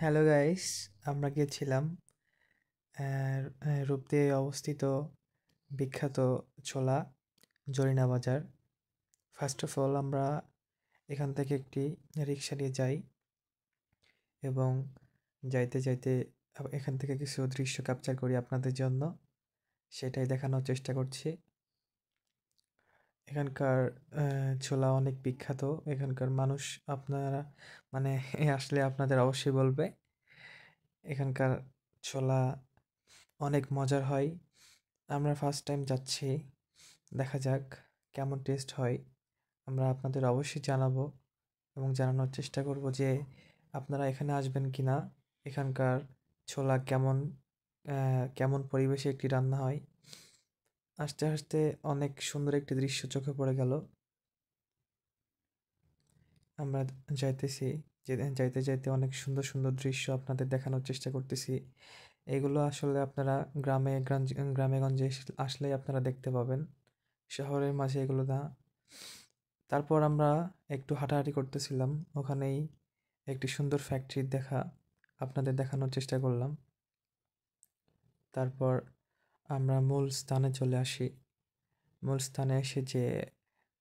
Hello guys, আমরা গিয়েছিলাম রূপদিয়ে অবস্থিত বিখ্যাত ছোলা জরিনা বাজার। ফার্স্ট অফ অল আমরা এখান থেকে একটি রিক্সা নিয়ে যাই এবং যাইতে যাইতে এখান থেকে কিছু দৃশ্য ক্যাপচার করি আপনাদের জন্য, সেটাই দেখানোর চেষ্টা করছি। এখানকার ছোলা অনেক বিখ্যাত। এখানকার মানুষ আপনারা মানে আসলে আপনাদের অবশ্যই বলবে এখানকার ছোলা অনেক মজার হয়। আমরা ফার্স্ট টাইম যাচ্ছি, দেখা যাক কেমন টেস্ট হয়। আমরা আপনাদের অবশ্যই জানাবো এবং জানানোর চেষ্টা করব যে আপনারা এখানে আসবেন কি না, এখানকার ছোলা কেমন পরিবেশে একটি রান্না হয়। আস্তে আস্তে অনেক সুন্দর একটি দৃশ্য চোখে পড়ে গেল। আমরা যাইতেছি, যাইতে যাইতে অনেক সুন্দর সুন্দর দৃশ্য আপনাদের দেখানোর চেষ্টা করতেছি। এগুলো আসলে আপনারা গ্রামে গঞ্জে আসলেই আপনারা দেখতে পাবেন, শহরের মাঝে এগুলো না। তারপর আমরা একটু হাঁটাহাঁটি করতেছিলাম, ওখানেই একটি সুন্দর ফ্যাক্টরির আপনাদের দেখানোর চেষ্টা করলাম। তারপর আমরা মূল স্থানে চলে আসি। মূল স্থানে এসে যে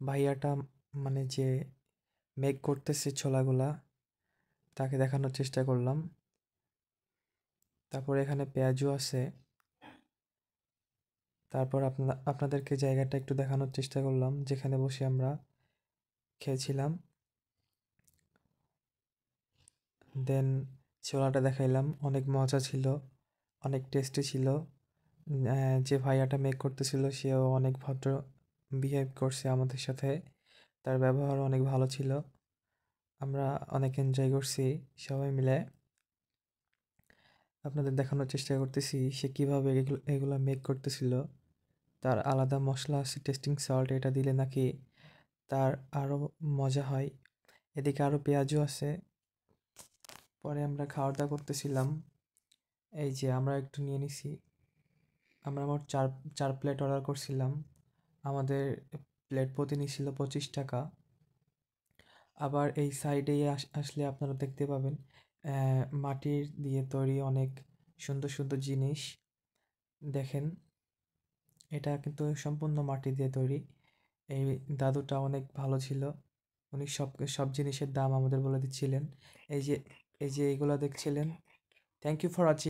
ভাইয়াটা যে মেক করতেছে ছোলাগুলা, তাকে দেখানোর চেষ্টা করলাম। তারপর এখানে পেঁয়াজু আছে। তারপর আপনাদেরকে জায়গাটা একটু দেখানোর চেষ্টা করলাম যেখানে বসে আমরা খেয়েছিলাম। দেন ছোলাটা দেখাইলাম, অনেক মজা ছিল, অনেক টেস্টি ছিল। যে ভাইয়াটা মেক করতেছিল সেও অনেক ভদ্র বিহেভ করছে আমাদের সাথে, তার ব্যবহার অনেক ভালো ছিল। আমরা অনেক এনজয় করছি সবাই মিলে। আপনাদের দেখানোর চেষ্টা করতেছি সে কীভাবে এগুলো মেক করতেছিল। তার আলাদা মশলা আছে, টেস্টিং সল্ট, এটা দিলে নাকি তার আরও মজা হয়। এদিকে আরও পেঁয়াজও আছে। পরে আমরা খাওয়া দাওয়া করতেছিলাম। এই যে আমরা একটু নিয়ে নিছি। আমরা মোট চার প্লেট অর্ডার করছিলাম। আমাদের প্লেট প্রতি নিছিল 25 টাকা। আবার এই সাইডে আসলে আপনারা দেখতে পাবেন মাটির দিয়ে তৈরি অনেক সুন্দর সুন্দর জিনিস। দেখেন, এটা কিন্তু সম্পূর্ণ মাটি দিয়ে তৈরি। এই দাদুটা অনেক ভালো ছিল, উনি সব সব জিনিসের দাম আমাদের বলে দিচ্ছিলেন। এই যে এইগুলা দেখছিলেন। Thank you for watching.